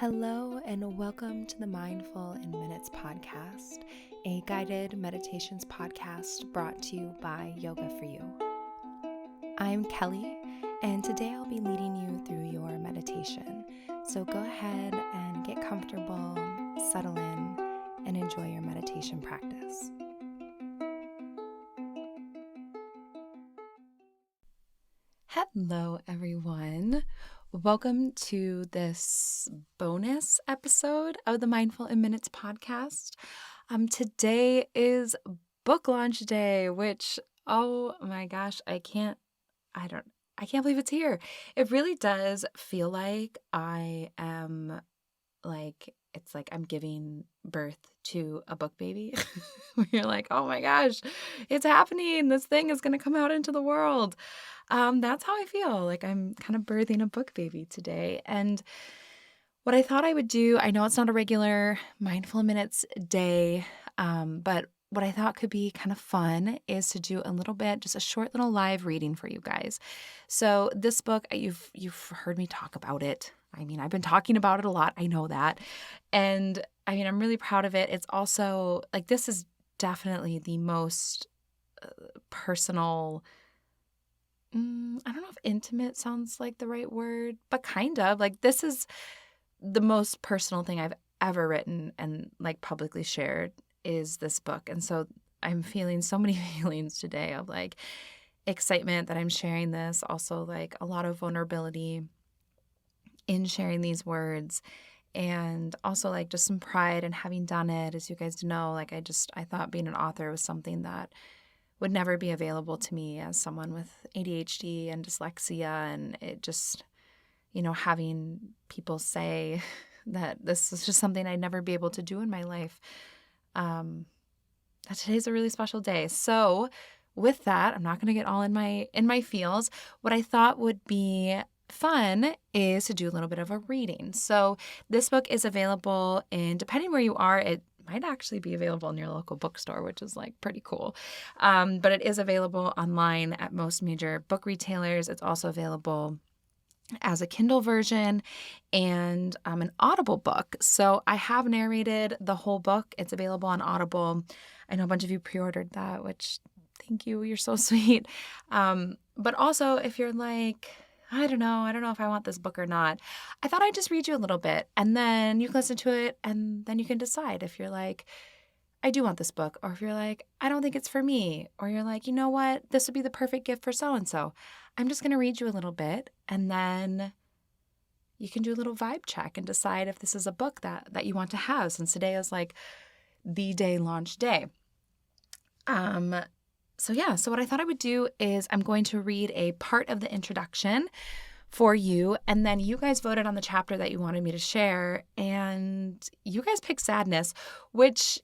Hello, and welcome to the Mindful in Minutes podcast, a guided meditations podcast brought to you by Yoga for You. I'm Kelly, and today I'll be leading you through your meditation. So go ahead and get comfortable, settle in, and enjoy your meditation practice. Hello, everyone. Welcome to this bonus episode of the Mindful in Minutes podcast. Today is book launch day, which, oh my gosh, I can't believe it's here. It really does feel like it's like I'm giving birth to a book baby. You're like, oh my gosh, it's happening. This thing is going to come out into the world. That's how I feel. Like I'm kind of birthing a book baby today. And what I thought I would do, I know it's not a regular Mindful Minutes day, but what I thought could be kind of fun is to do a little bit, just a short little live reading for you guys. So this book, you've heard me talk about it. I mean, I've been talking about it a lot. I know that. And I mean, I'm really proud of it. It's also like, this is definitely the most personal, I don't know if intimate sounds like the right word, but kind of like this is the most personal thing I've ever written and like publicly shared is this book. And so I'm feeling so many feelings today of like excitement that I'm sharing this, also like a lot of vulnerability in sharing these words, and also like just some pride in having done it. As you guys know, like I thought being an author was something that would never be available to me as someone with ADHD and dyslexia, and it just, having people say that this is just something I'd never be able to do in my life. That today's a really special day. So with that, I'm not going to get all in my feels. What I thought would be fun is to do a little bit of a reading. So this book is available depending where you are, it might actually be available in your local bookstore, which is like pretty cool. But it is available online at most major book retailers. It's also available as a Kindle version and an Audible book. So I have narrated the whole book. It's available on Audible. I know a bunch of you pre-ordered that, which thank you. You're so sweet. But also if you're like, I don't know if I want this book or not, I thought I'd just read you a little bit and then you can listen to it and then you can decide if you're like, I do want this book, or if you're like, I don't think it's for me, or you're like, you know what, this would be the perfect gift for so-and-so. I'm just going to read you a little bit and then you can do a little vibe check and decide if this is a book that you want to have, since today is like the day launch day. So what I thought I would do is I'm going to read a part of the introduction for you, and then you guys voted on the chapter that you wanted me to share, and you guys picked sadness, which,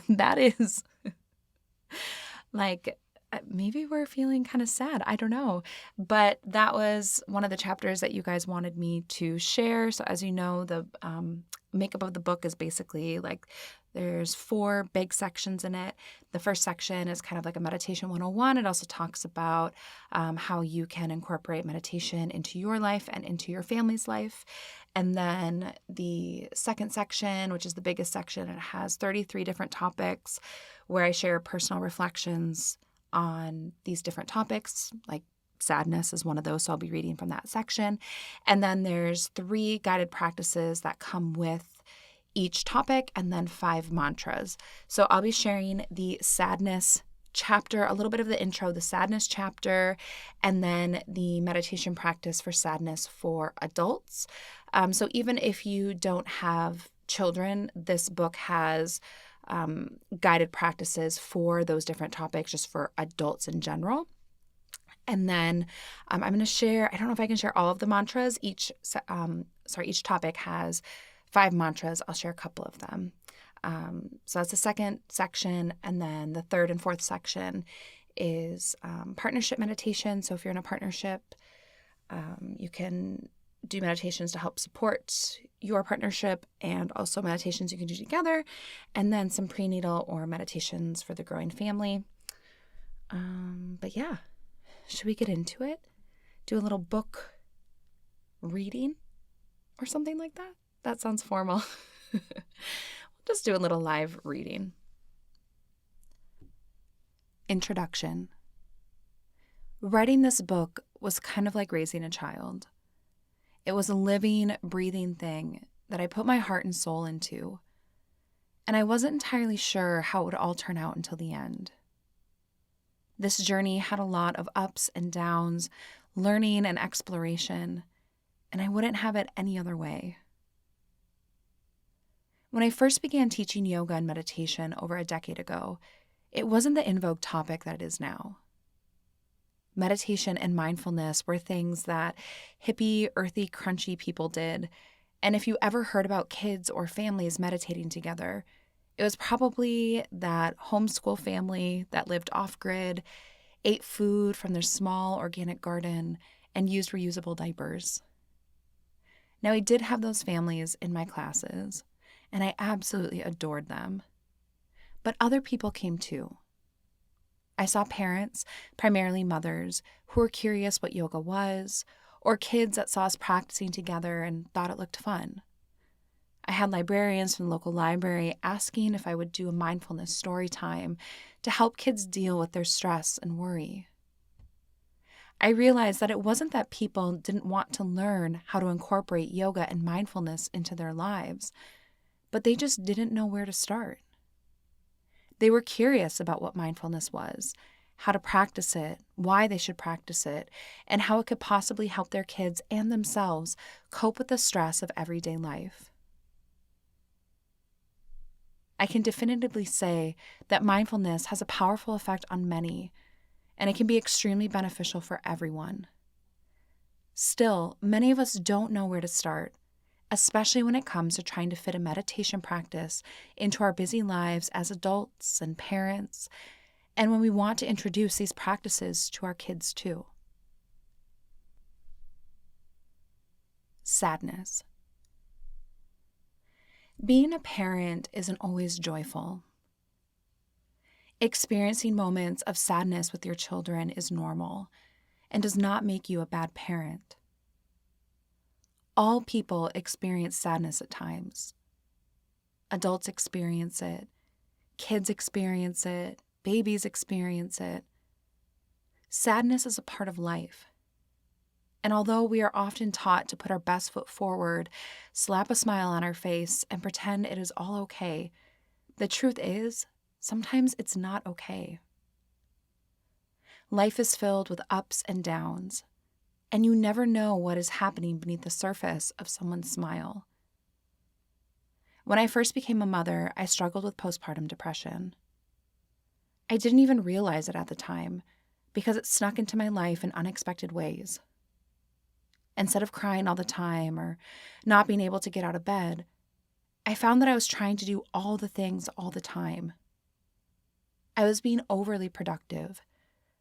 that is like, maybe we're feeling kind of sad. I don't know. But that was one of the chapters that you guys wanted me to share. So as you know, the makeup of the book is basically like there's 4 big sections in it. The first section is kind of like a meditation 101. It also talks about how you can incorporate meditation into your life and into your family's life. And then the second section, which is the biggest section, it has 33 different topics where I share personal reflections on these different topics, like sadness is one of those, so I'll be reading from that section. And then there's 3 guided practices that come with each topic, and then 5 mantras. So I'll be sharing the sadness chapter, a little bit of the intro, the sadness chapter, and then the meditation practice for sadness for adults. So even if you don't have children, this book has guided practices for those different topics, just for adults in general. And then I'm going to share, I don't know if I can share all of the mantras. Each topic has 5 mantras. I'll share a couple of them. So that's the second section. And then the third and fourth section is partnership meditation. So if you're in a partnership, you can do meditations to help support your partnership, and also meditations you can do together, and then some prenatal or meditations for the growing family. But yeah, should we get into it? Do a little book reading? or something like that. That sounds formal. We'll just do a little live reading. Introduction. Writing this book was kind of like raising a child. It was a living, breathing thing that I put my heart and soul into, and I wasn't entirely sure how it would all turn out until the end. This journey had a lot of ups and downs, learning and exploration, and I wouldn't have it any other way. When I first began teaching yoga and meditation over a decade ago, it wasn't the in vogue topic that it is now. Meditation and mindfulness were things that hippie, earthy, crunchy people did, and if you ever heard about kids or families meditating together, it was probably that homeschool family that lived off-grid, ate food from their small organic garden, and used reusable diapers. Now, I did have those families in my classes, and I absolutely adored them. But other people came too. I saw parents, primarily mothers, who were curious what yoga was, or kids that saw us practicing together and thought it looked fun. I had librarians from the local library asking if I would do a mindfulness story time to help kids deal with their stress and worry. I realized that it wasn't that people didn't want to learn how to incorporate yoga and mindfulness into their lives, but they just didn't know where to start. They were curious about what mindfulness was, how to practice it, why they should practice it, and how it could possibly help their kids and themselves cope with the stress of everyday life. I can definitively say that mindfulness has a powerful effect on many, and it can be extremely beneficial for everyone. Still, many of us don't know where to start, especially when it comes to trying to fit a meditation practice into our busy lives as adults and parents, and when we want to introduce these practices to our kids too. Sadness. Being a parent isn't always joyful. Experiencing moments of sadness with your children is normal and does not make you a bad parent. All people experience sadness at times. Adults experience it. Kids experience it. Babies experience it. Sadness is a part of life. And although we are often taught to put our best foot forward, slap a smile on our face, and pretend it is all okay, the truth is, sometimes it's not okay. Life is filled with ups and downs, and you never know what is happening beneath the surface of someone's smile. When I first became a mother, I struggled with postpartum depression. I didn't even realize it at the time because it snuck into my life in unexpected ways. Instead of crying all the time or not being able to get out of bed, I found that I was trying to do all the things all the time. I was being overly productive,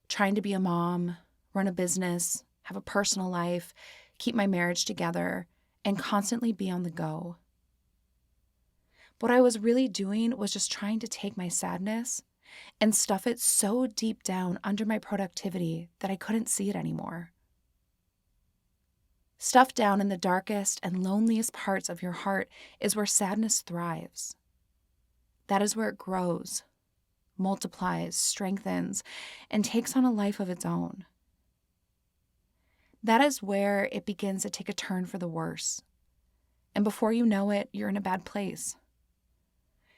trying to be a mom, run a business, have a personal life, keep my marriage together, and constantly be on the go. What I was really doing was just trying to take my sadness and stuff it so deep down under my productivity that I couldn't see it anymore. Stuffed down in the darkest and loneliest parts of your heart is where sadness thrives. That is where it grows, multiplies, strengthens, and takes on a life of its own. That is where it begins to take a turn for the worse. And before you know it, you're in a bad place.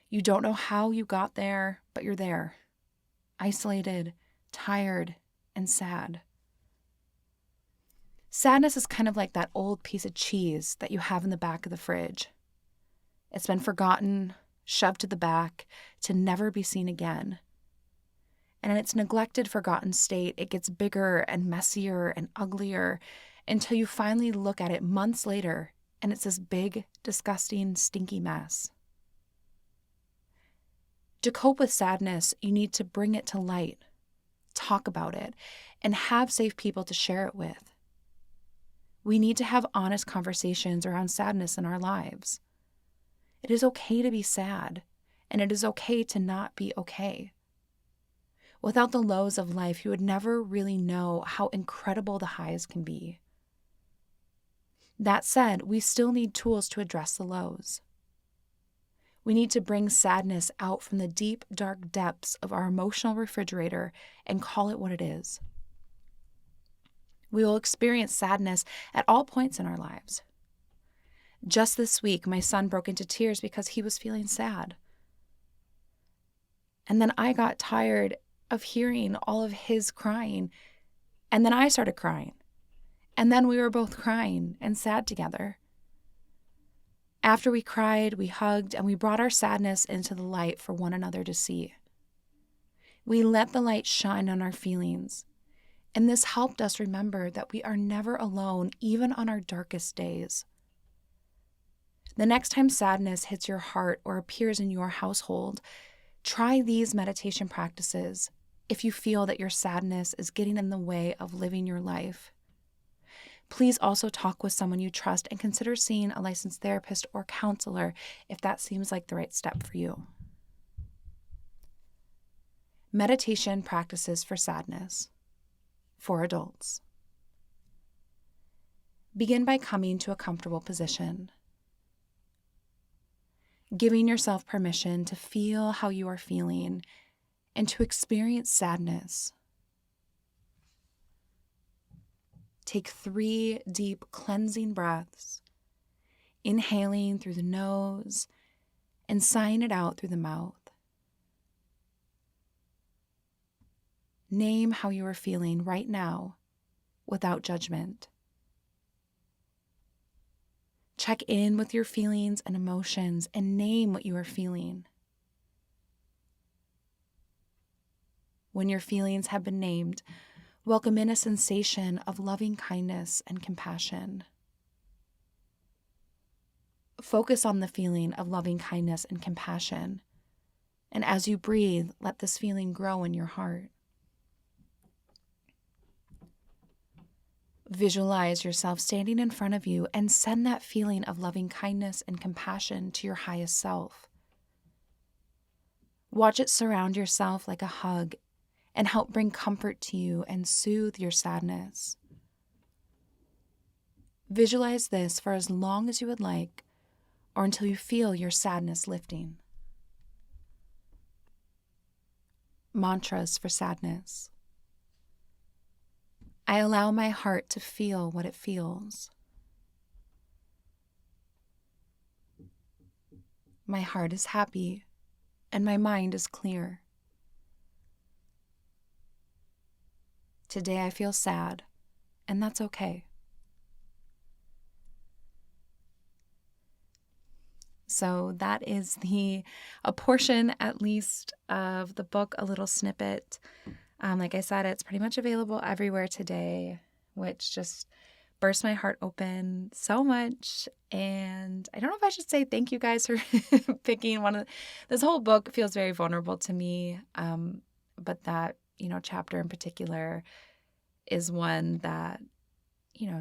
You don't know how you got there, but you're there, isolated, tired, and sad. Sadness is kind of like that old piece of cheese that you have in the back of the fridge. It's been forgotten, shoved to the back, to never be seen again. And in its neglected, forgotten state, it gets bigger and messier and uglier until you finally look at it months later and it's this big, disgusting, stinky mess. To cope with sadness, you need to bring it to light, talk about it, and have safe people to share it with. We need to have honest conversations around sadness in our lives. It is okay to be sad, and it is okay to not be okay. Without the lows of life, you would never really know how incredible the highs can be. That said, we still need tools to address the lows. We need to bring sadness out from the deep, dark depths of our emotional refrigerator and call it what it is. We will experience sadness at all points in our lives. Just this week, my son broke into tears because he was feeling sad. And then I got tired of hearing all of his crying. And then I started crying. And then we were both crying and sad together. After we cried, we hugged, and we brought our sadness into the light for one another to see. We let the light shine on our feelings, and this helped us remember that we are never alone, even on our darkest days. The next time sadness hits your heart or appears in your household, try these meditation practices if you feel that your sadness is getting in the way of living your life. Please also talk with someone you trust and consider seeing a licensed therapist or counselor if that seems like the right step for you. Meditation practices for sadness for adults. Begin by coming to a comfortable position. Giving yourself permission to feel how you are feeling and to experience sadness. Take 3 deep cleansing breaths, inhaling through the nose and sighing it out through the mouth. Name how you are feeling right now without judgment. Check in with your feelings and emotions and name what you are feeling. When your feelings have been named, welcome in a sensation of loving kindness and compassion. Focus on the feeling of loving kindness and compassion, and as you breathe, let this feeling grow in your heart. Visualize yourself standing in front of you and send that feeling of loving kindness and compassion to your highest self. Watch it surround yourself like a hug and help bring comfort to you and soothe your sadness. Visualize this for as long as you would like, or until you feel your sadness lifting. Mantras for sadness. I allow my heart to feel what it feels. My heart is happy and my mind is clear. Today I feel sad, and that's okay. So that is a portion, at least, of the book, a little snippet. Like I said, it's pretty much available everywhere today, which just burst my heart open so much. And I don't know if I should say thank you guys for picking this whole book feels very vulnerable to me. But that, chapter in particular is one that,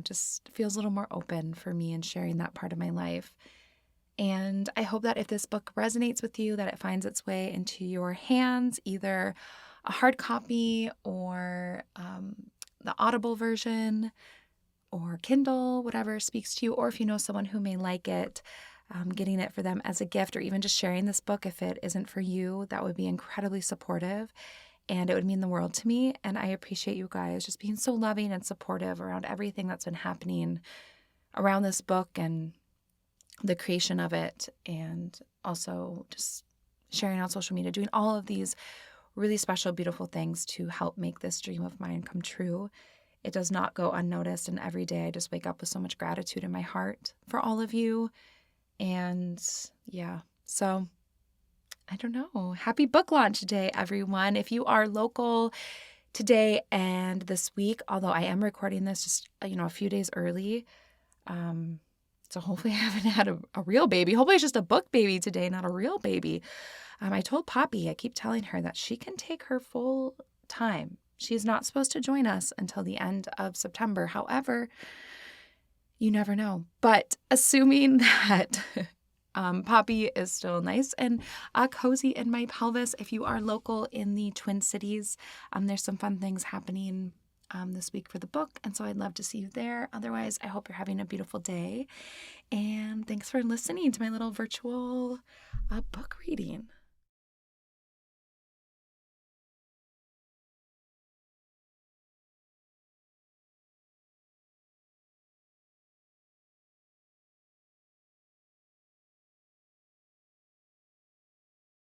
just feels a little more open for me in sharing that part of my life. And I hope that if this book resonates with you, that it finds its way into your hands, either a hard copy or the Audible version or Kindle, whatever speaks to you, or if you know someone who may like it, getting it for them as a gift, or even just sharing this book if it isn't for you, that would be incredibly supportive. And it would mean the world to me. And I appreciate you guys just being so loving and supportive around everything that's been happening around this book and the creation of it. And also just sharing on social media, doing all of these really special, beautiful things to help make this dream of mine come true. It does not go unnoticed. And every day I just wake up with so much gratitude in my heart for all of you. And yeah, so I don't know. Happy book launch day, everyone. If you are local today and this week, although I am recording this just, a few days early, so hopefully I haven't had a real baby. Hopefully it's just a book baby today, not a real baby. I told Poppy, I keep telling her that she can take her full time. She's not supposed to join us until the end of September. However, you never know. But assuming that Poppy is still nice and cozy in my pelvis, if you are local in the Twin Cities, there's some fun things happening this week for the book. And so I'd love to see you there. Otherwise, I hope you're having a beautiful day. And thanks for listening to my little virtual book reading.